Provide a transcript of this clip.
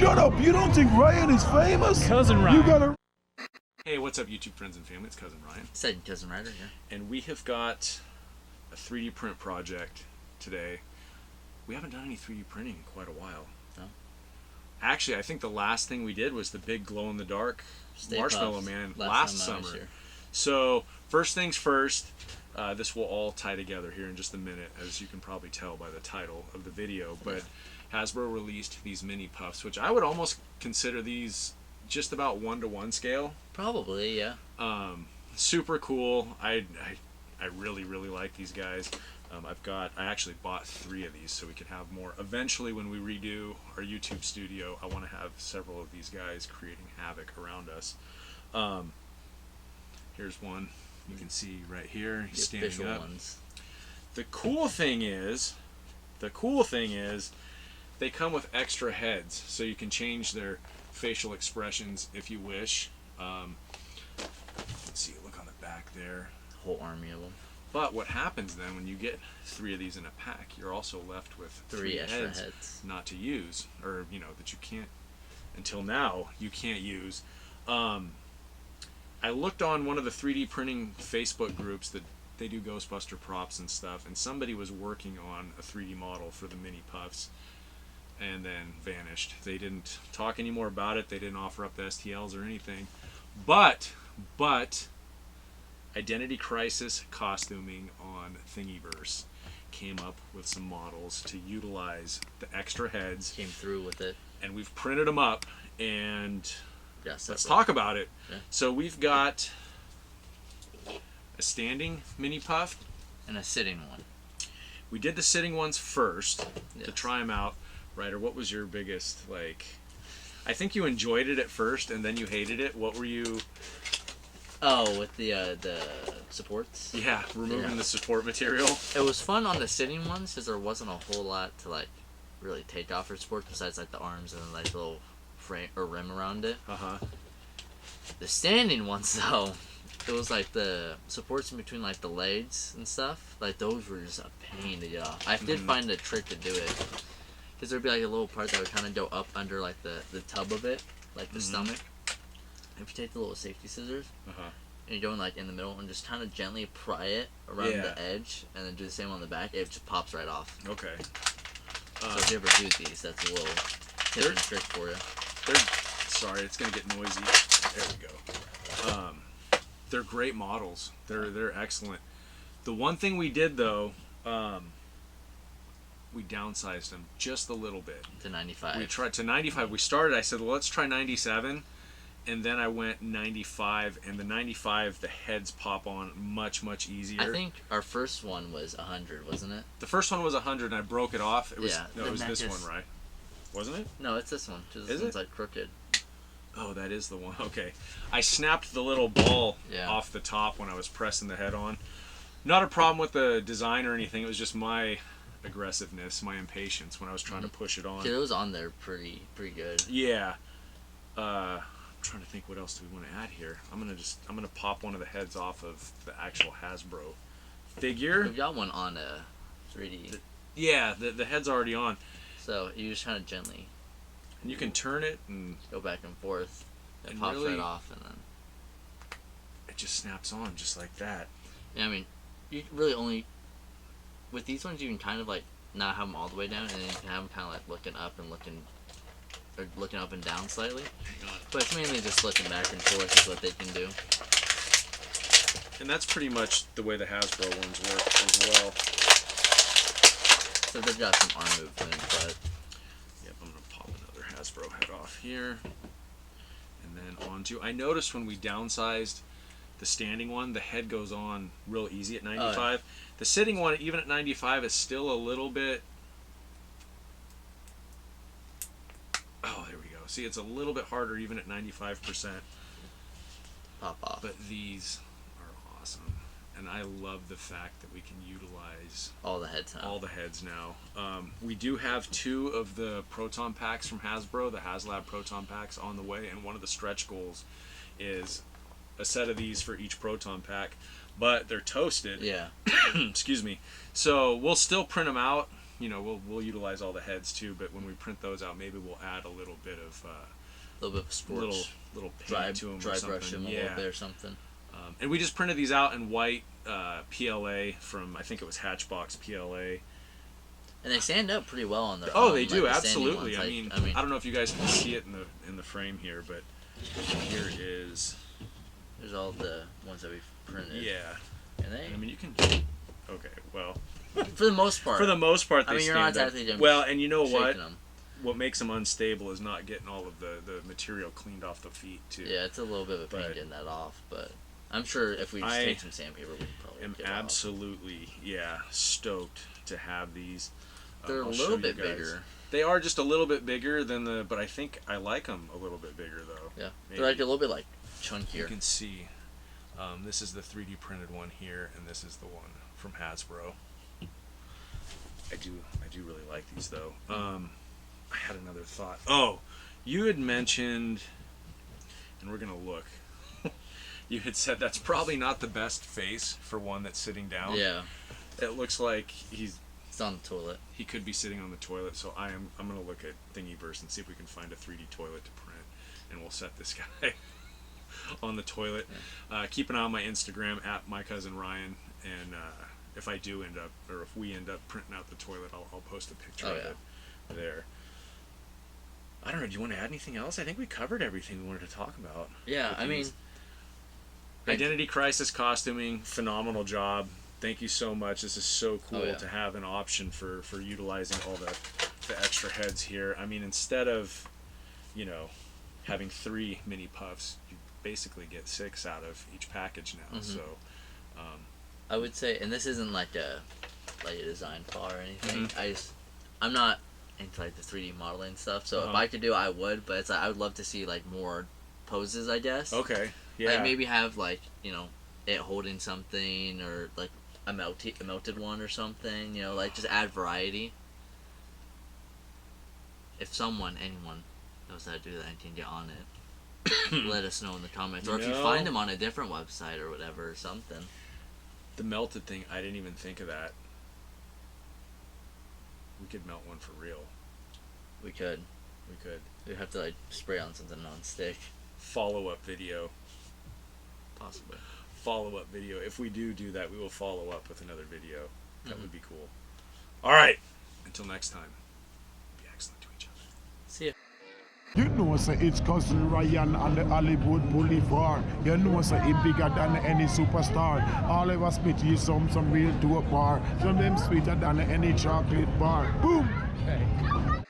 Shut up! You don't think Ryan is famous? Cousin Ryan. You gotta... Hey, what's up, YouTube friends and family? It's Cousin Ryan. Said Cousin Ryder, yeah. And we have got a 3D print project today. We haven't done any 3D printing in quite a while. No. Actually, I think the last thing we did was the big glow-in-the-dark Stay Marshmallow Puft, Man last last time I was summer. here. So, first things first, this will all tie together here in just a minute, as you can probably tell by the title of the video. But Hasbro released these Mini Puffs, which I would almost consider these just about 1-to-1 scale. Probably, yeah. Super cool. I really like these guys. I actually bought 3 of these so we can have more. Eventually, when we redo our YouTube studio, I want to have several of these guys creating havoc around us. Here's one you can see right here. He's standing up. Ones. The cool thing is, they come with extra heads, so you can change their facial expressions if you wish. Let's see, look on the back there. Whole army of them. But what happens then when you get 3 of these in a pack, you're also left with 3 extra heads heads not to use, or that you can't, until now, you can't use. I looked on one of the 3D printing Facebook groups that they do Ghostbuster props and stuff, and somebody was working on a 3D model for the Mini Puffs and then vanished. They didn't talk anymore about it. They didn't offer up the STLs or anything. But IdentityCrisisCostuming on Thingiverse came up with some models to utilize the extra heads. came through with it. And we've printed them up, and Yes. let's talk about it. Yeah. So we've got a standing Mini Puff. And a sitting one. We did the sitting ones first to Yes. try them out. Ryder, what was your biggest, I think you enjoyed it at first and then you hated it. What were you... Oh, with the supports? Yeah, removing the support material. It was fun on the sitting ones because there wasn't a whole lot to, really take off for supports besides, the arms and, the little frame or rim around it. Uh-huh. The standing ones, though, it was, the supports in between, the legs and stuff. Those were just a pain to get off. I did find a trick to do it. Because there'd be, a little part that would kind of go up under, the tub of it, the stomach. If you take the little safety scissors, and you go in the middle and just kind of gently pry it around the edge, and then do the same on the back, it just pops right off. Okay. So if you ever do these, that's a little tip and trick for you. Sorry, it's gonna get noisy. There we go. They're great models. They're excellent. The one thing we did though, we downsized them just a little bit. To 95. We tried to 95. We started. I said, well, let's try 97. And then I went 95, and the 95, the heads pop on much easier. I think our first one was 100, wasn't it? The first one was 100, and I broke it off. It was Yeah, it was this one, right? Wasn't it? No, it's this one. Because this Is one's crooked. Oh, that is the one. Okay. I snapped the little ball Yeah. off the top when I was pressing the head on. Not a problem with the design or anything. It was just my aggressiveness, my impatience when I was trying to push it on. Dude, it was on there pretty good. Yeah. I'm trying to think what else do we want to add here. I'm gonna pop one of the heads off of the actual Hasbro figure. We've got one on a 3D. Yeah, the head's already on. So you just kind of gently And you can turn it and go back and forth. It And pops really- right off, and then it just snaps on just like that. yeah, I mean, you really only with these ones you can kind of not have them all the way down, and then you can have them kind of looking up and looking up and down slightly. But it's mainly just looking back and forth is what they can do. And that's pretty much the way the Hasbro ones work as well. So they've got some arm movement, but Yep, I'm gonna pop another Hasbro head off here. And then onto, I noticed when we downsized the standing one, the head goes on real easy at 95. The sitting one, even at 95, is still a little bit... Oh, there we go. See, it's a little bit harder even at 95%. pop off. But these are awesome. And I love the fact that we can utilize All the heads now. all the heads now. We do have 2 of the Proton packs from Hasbro, the HasLab Proton packs, on the way, and one of the stretch goals is a set of these for each Proton pack, but they're toasted. Yeah. Excuse me. So we'll still print them out you know, we'll utilize all the heads too. But when we print those out, maybe we'll add a little bit of A little bit of sports. Little paint to them, dry or something. brush them a little bit or something. And we just printed these out in white PLA from, I think it was Hatchbox PLA. And they stand up pretty well on their Oh, own, they do, like the standing absolutely. ones. I mean, I don't know if you guys can see it in the frame here, but here is. There's all the ones that we've printed. Yeah. And they. I mean, you can. Okay, well. For the most part. For the most part, they I mean, you're not stand exactly up. Well, and you know what? them. What makes them unstable is not getting all of the material cleaned off the feet too. Yeah, it's a little bit of a pain But getting that off, but I'm sure if we just take some sandpaper, we can probably am get it off. absolutely stoked to have these. They're a I'll little show you bit guys. bigger. They are just a little bit bigger than but I think I like them a little bit bigger though. Yeah, Maybe. they're like a little bit like chunkier. You can see, this is the 3D printed one here, and this is the one from Hasbro. I do really like these though. I had another thought. Oh, you had mentioned, and we're gonna look. You had said that's probably not the best face for one that's sitting down. Yeah, It looks like it's on the toilet. he could be sitting on the toilet. So I'm gonna look at Thingiverse and see if we can find a 3D toilet to print, and we'll set this guy on the toilet. Yeah. Keep an eye on my Instagram at my cousin Ryan, and if I do end up, or if we end up printing out the toilet, I'll post a picture of it there. I don't know. Do you want to add anything else? I think we covered everything we wanted to talk about. Yeah, I mean, Identity Crisis Costuming, phenomenal job. Thank you so much. This is so cool to have an option for utilizing all the extra heads here. I mean, instead of, you know, having 3 mini puffs, you basically get 6 out of each package now. Mm-hmm. So, I would say, and this isn't like a design flaw or anything. I'm not into like the 3D modeling stuff. So if I could do it, I would. But it's like I would love to see like more poses, I guess. okay. Yeah. Like maybe have like, you know, it holding something, or like a melted one or something, you know, like just add variety. If anyone knows how to do that and can get on it, let us know in the comments. Or if you find them on a different website or whatever or something. The melted thing, I didn't even think of that. We could melt one for real. We could. We'd have to like spray on something non-stick. Follow-up video. Possibly. Follow-up video. If we do that, we will follow up with another video. That would be cool. All right. Until next time, be excellent to each other. See ya. You know, say it's cousin Ryan on the Hollywood Boulevard. You know, say he bigger than any superstar. All of us spit you some real dope bar. Some them sweeter than any chocolate bar. Boom! Hey.